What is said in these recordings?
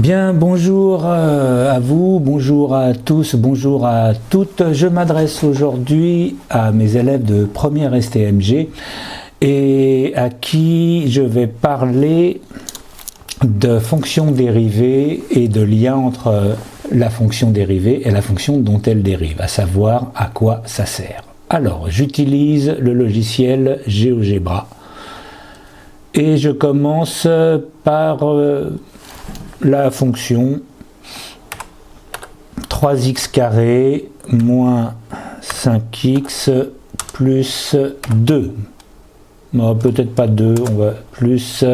Bien, bonjour à vous, bonjour à tous, bonjour à toutes. Je m'adresse aujourd'hui à mes élèves de première STMG et à qui je vais parler de fonctions dérivées et de lien entre la fonction dérivée et la fonction dont elle dérive, à savoir à quoi ça sert. Alors, j'utilise le logiciel GeoGebra et je commence par la fonction 3x carré moins 5x plus 2. Non, peut-être pas 2, on va plus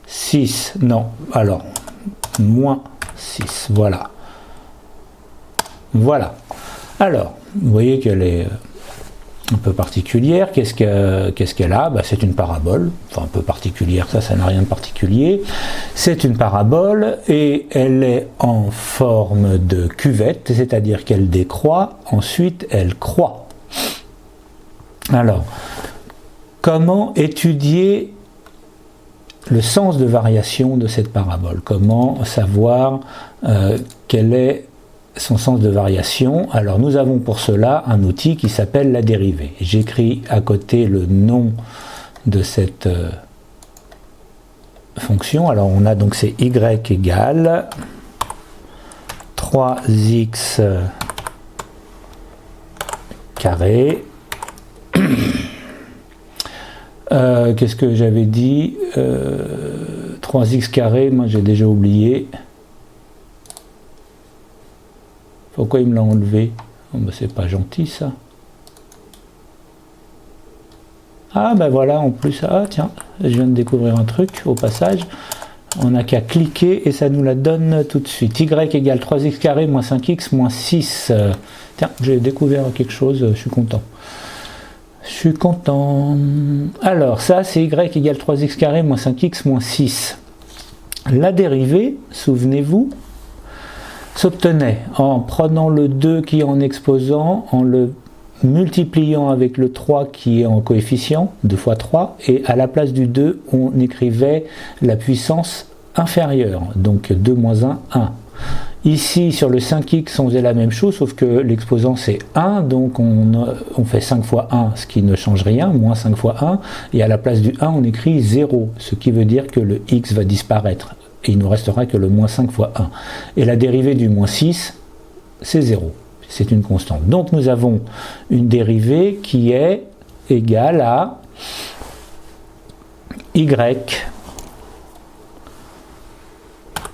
6. Non, alors, moins 6, voilà. Voilà. Alors, vous voyez qu'elle est un peu particulière. Qu'est-ce qu'elle a? C'est une parabole, enfin un peu particulière, ça n'a rien de particulier. C'est une parabole et elle est en forme de cuvette, c'est-à-dire qu'elle décroît, ensuite elle croît. Alors, comment étudier le sens de variation de cette parabole? Comment savoir quel est son sens de variation? Alors nous avons pour cela un outil qui s'appelle la dérivée. J'écris à côté le nom de cette fonction. Alors on a donc c'est y égale 3x carré. Qu'est-ce que j'avais dit? 3x carré, moi j'ai déjà oublié. Pourquoi il me l'a enlevé? Oh, c'est pas gentil ça. Ah ben voilà, en plus, ah tiens, je viens de découvrir un truc au passage. On n'a qu'à cliquer et ça nous la donne tout de suite. Y égale 3x carré moins 5x moins 6. Tiens, j'ai découvert quelque chose, je suis content. Je suis content. Alors ça c'est y égale 3x carré moins 5x moins 6. La dérivée, souvenez-vous, s'obtenait en prenant le 2 qui est en exposant, en le multipliant avec le 3 qui est en coefficient, 2 fois 3, et à la place du 2, on écrivait la puissance inférieure, donc 2 moins 1, 1. Ici, sur le 5x, on faisait la même chose, sauf que l'exposant c'est 1, donc on fait 5 fois 1, ce qui ne change rien, moins 5 fois 1, et à la place du 1, on écrit 0, ce qui veut dire que le x va disparaître. Et il ne nous restera que le moins 5 fois 1. Et la dérivée du moins 6, c'est 0. C'est une constante. Donc nous avons une dérivée qui est égale à y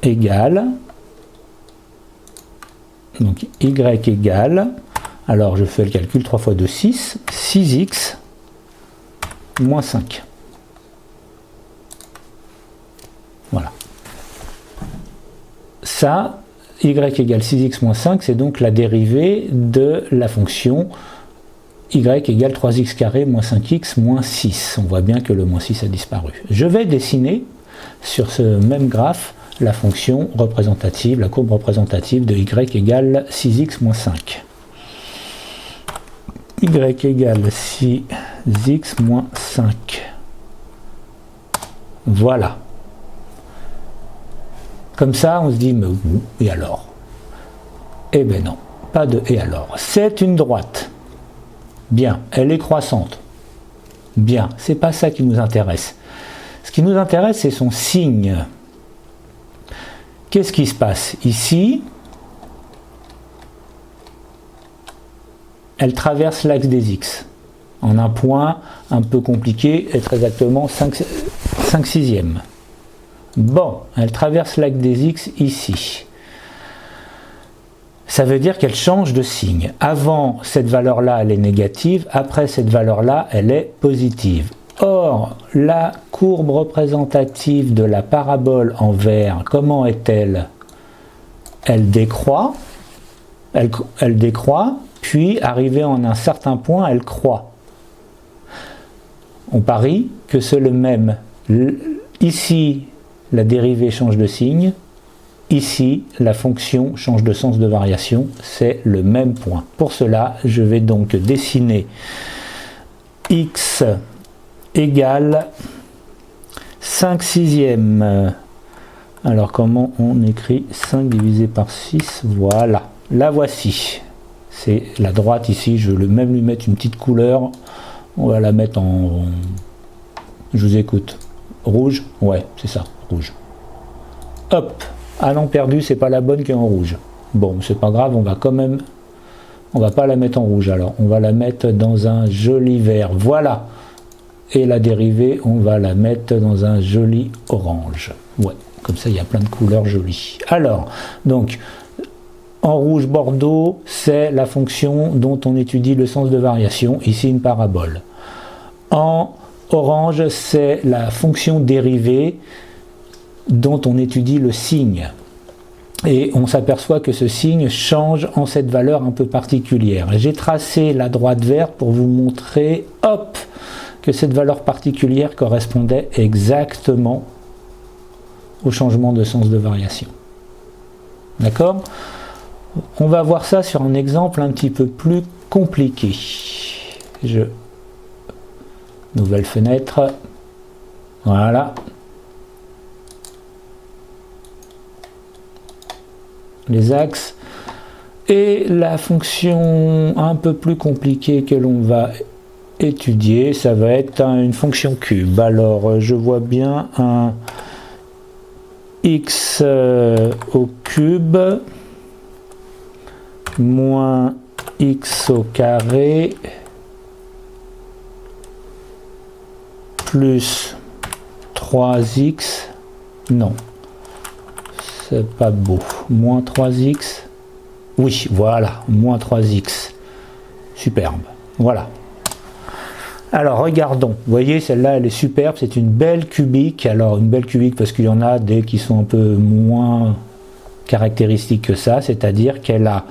égale, donc y égale, alors je fais le calcul, 3 fois 2, 6, 6x moins 5. Voilà. Ça, y égale 6x moins 5, c'est donc la dérivée de la fonction y égale 3x carré moins 5x moins 6. On voit bien que le moins 6 a disparu. Je vais dessiner sur ce même graphe la fonction représentative, la courbe représentative de y égale 6x moins 5. Y égale 6x moins 5. Voilà. Comme ça, on se dit, mais et alors? Eh bien non, pas de et alors. C'est une droite. Bien, elle est croissante. Bien, c'est pas ça qui nous intéresse. Ce qui nous intéresse, c'est son signe. Qu'est-ce qui se passe? Ici, elle traverse l'axe des x, en un point un peu compliqué, et très exactement 5 sixièmes. Bon, elle traverse l'axe des x ici. Ça veut dire qu'elle change de signe. Avant, cette valeur-là, elle est négative. Après, cette valeur-là, elle est positive. Or, la courbe représentative de la parabole en vert, comment est-elle? Elle décroît. Elle décroît, puis, arrivée en un certain point, elle croît. On parie que c'est le même. Ici, la dérivée change de signe. Ici, la fonction change de sens de variation. C'est le même point. Pour cela, je vais donc dessiner x égale 5 sixièmes Alors comment on écrit 5 divisé par 6? Voilà, la voici. C'est la droite ici, je vais même lui mettre une petite couleur. On va la mettre en... Je vous écoute. Rouge? Ouais, c'est ça, rouge. Hop, à l'an perdu, c'est pas la bonne qui est en rouge. Bon, c'est pas grave, on va quand même... On va pas la mettre en rouge alors, on va la mettre dans un joli vert. Voilà. Et la dérivée, on va la mettre dans un joli orange. Ouais, comme ça, il y a plein de couleurs jolies. Alors, donc, en rouge bordeaux, c'est la fonction dont on étudie le sens de variation, ici une parabole. En orange, c'est la fonction dérivée dont on étudie le signe. Et on s'aperçoit que ce signe change en cette valeur un peu particulière. J'ai tracé la droite verte pour vous montrer, hop, que cette valeur particulière correspondait exactement au changement de sens de variation. D'accord? On va voir ça sur un exemple un petit peu plus compliqué. Nouvelle fenêtre. Voilà. Les axes. Et la fonction un peu plus compliquée que l'on va étudier, ça va être une fonction cube. Alors, je vois bien un x au cube moins x au carré plus 3x, non, c'est pas beau, moins 3x, oui, voilà, moins 3x, superbe, voilà. Alors regardons, vous voyez celle-là elle est superbe, c'est une belle cubique, alors une belle cubique parce qu'il y en a des qui sont un peu moins caractéristiques que ça, c'est-à-dire qu'elle a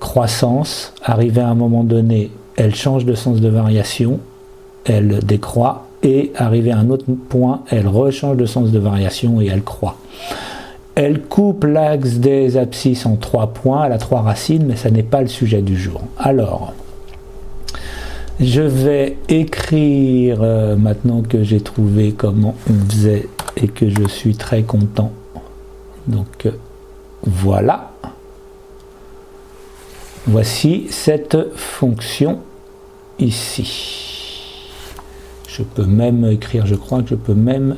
croissance, arrivée à un moment donné, elle change de sens de variation, elle décroît, et arrivée à un autre point, elle rechange de sens de variation et elle croît. Elle coupe l'axe des abscisses en 3 points, elle a 3 racines, mais ça n'est pas le sujet du jour. Alors, je vais écrire, maintenant que j'ai trouvé comment on faisait et que je suis très content. Donc, voilà. Voici cette fonction ici. Je peux même écrire, je crois que je peux même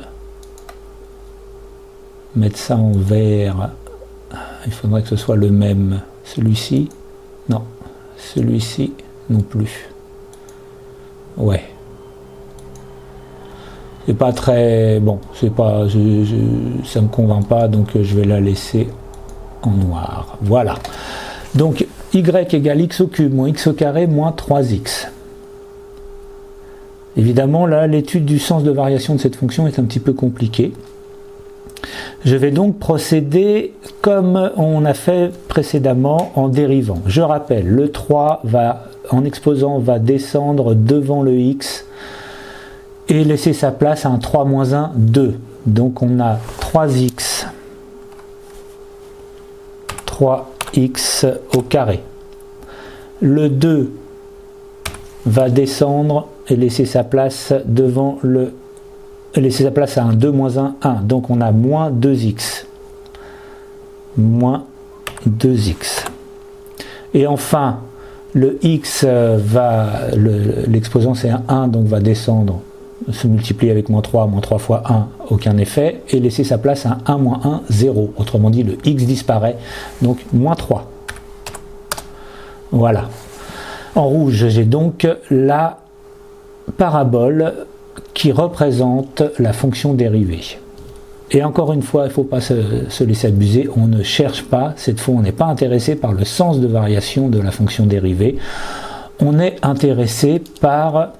mettre ça en vert. Il faudrait que ce soit le même. Celui-ci, non. Celui-ci, non plus. Ouais. C'est pas très... Bon, c'est pas... ça me convainc pas, donc je vais la laisser en noir. Voilà. Donc, y égale x au cube moins x au carré moins 3x. Évidemment, là, l'étude du sens de variation de cette fonction est un petit peu compliquée. Je vais donc procéder comme on a fait précédemment en dérivant. Je rappelle, le 3 va, en exposant, va descendre devant le x et laisser sa place à un 3 moins 1, 2. Donc on a 3x au carré. Le 2 va descendre et laisser sa place devant le... laisser sa place à un 2 moins 1, 1. Donc on a moins 2x. Moins 2x. Et enfin, le x va... l'exposant c'est un 1, donc va descendre, se multiplier avec moins 3 fois 1, aucun effet, et laisser sa place à 1 moins 1, 0. Autrement dit, le x disparaît, donc moins 3. Voilà. En rouge, j'ai donc la parabole qui représente la fonction dérivée. Et encore une fois, il ne faut pas se laisser abuser, on ne cherche pas, cette fois on n'est pas intéressé par le sens de variation de la fonction dérivée, on est intéressé par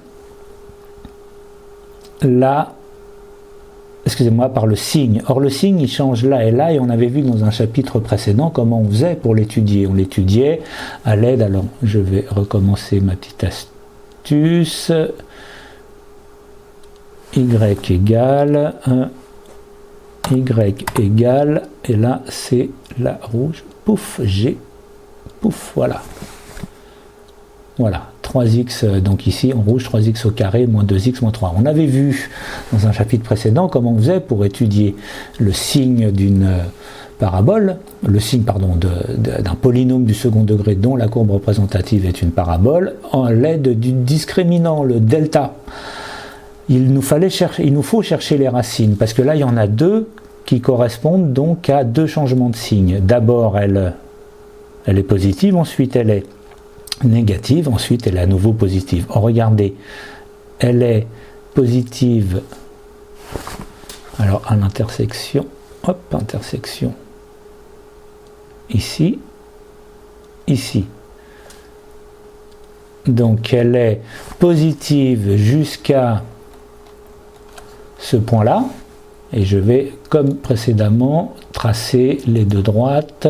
par le signe. Or le signe il change là et là, et on avait vu dans un chapitre précédent comment on faisait pour l'étudier. On l'étudiait à l'aide, alors je vais recommencer ma petite astuce, y égale 1, y égale, et là c'est la rouge, pouf, g, pouf, voilà. Voilà, 3x, donc ici en rouge, 3x au carré, moins 2x, moins 3. On avait vu dans un chapitre précédent comment on faisait pour étudier le signe d'une parabole, le signe d'un polynôme du second degré dont la courbe représentative est une parabole, en l'aide du discriminant, le delta. Il nous faut chercher les racines, parce que là il y en a deux qui correspondent donc à deux changements de signe. D'abord elle est positive, ensuite elle est négative, ensuite elle est à nouveau positive. Oh, regardez, elle est positive, alors à l'intersection, hop, intersection, ici, ici. Donc elle est positive jusqu'à ce point-là, et je vais, comme précédemment, tracer les deux droites.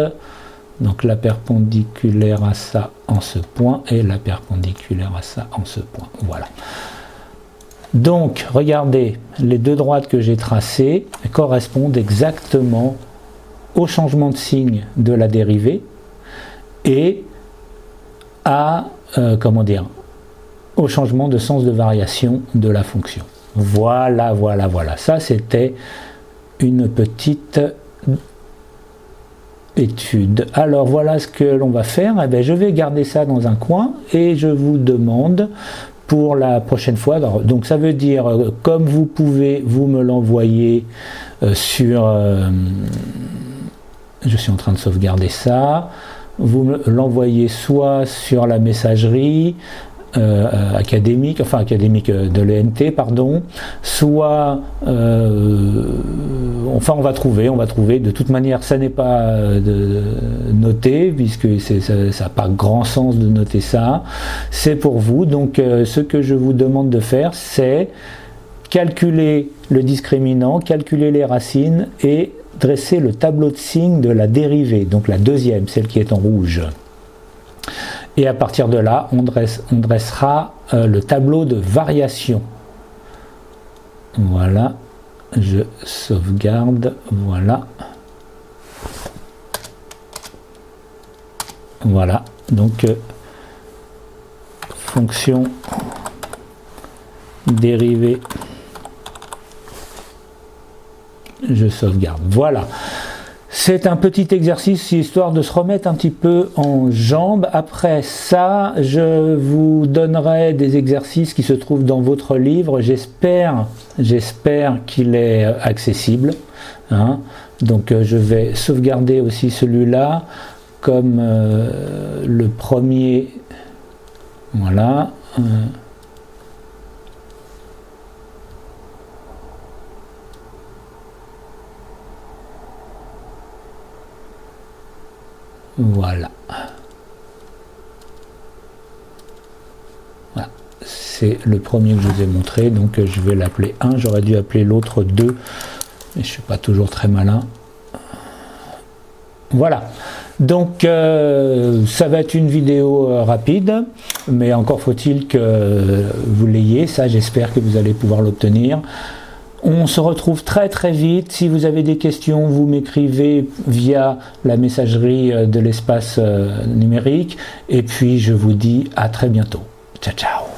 Donc la perpendiculaire à ça en ce point et la perpendiculaire à ça en ce point. Voilà. Donc regardez, les deux droites que j'ai tracées correspondent exactement au changement de signe de la dérivée et à, au changement de sens de variation de la fonction. Voilà. Ça c'était une petite étude. Alors voilà ce que l'on va faire. Eh bien, je vais garder ça dans un coin et je vous demande pour la prochaine fois. Alors, donc ça veut dire, comme vous pouvez, vous me l'envoyer sur... je suis en train de sauvegarder ça. Vous me l'envoyez soit sur la messagerie académique de l'ENT, pardon, soit enfin on va trouver, de toute manière ça n'est pas noté, puisque ça n'a pas grand sens de noter ça, c'est pour vous, donc ce que je vous demande de faire, c'est calculer le discriminant, calculer les racines et dresser le tableau de signes de la dérivée, donc la deuxième, celle qui est en rouge. Et à partir de là, on dressera le tableau de variation. Voilà, je sauvegarde, voilà. Voilà, donc fonction dérivée, je sauvegarde. Voilà. C'est un petit exercice histoire de se remettre un petit peu en jambes. Après ça, je vous donnerai des exercices qui se trouvent dans votre livre. J'espère qu'il est accessible. Hein. Donc je vais sauvegarder aussi celui-là comme le premier. Voilà. Voilà. Voilà. C'est le premier que je vous ai montré, donc je vais l'appeler 1. J'aurais dû appeler l'autre 2, mais je ne suis pas toujours très malin. Voilà. Donc ça va être une vidéo rapide, mais encore faut-il que vous l'ayez. Ça, j'espère que vous allez pouvoir l'obtenir. On se retrouve très très vite. Si vous avez des questions, vous m'écrivez via la messagerie de l'espace numérique. Et puis je vous dis à très bientôt. Ciao ciao.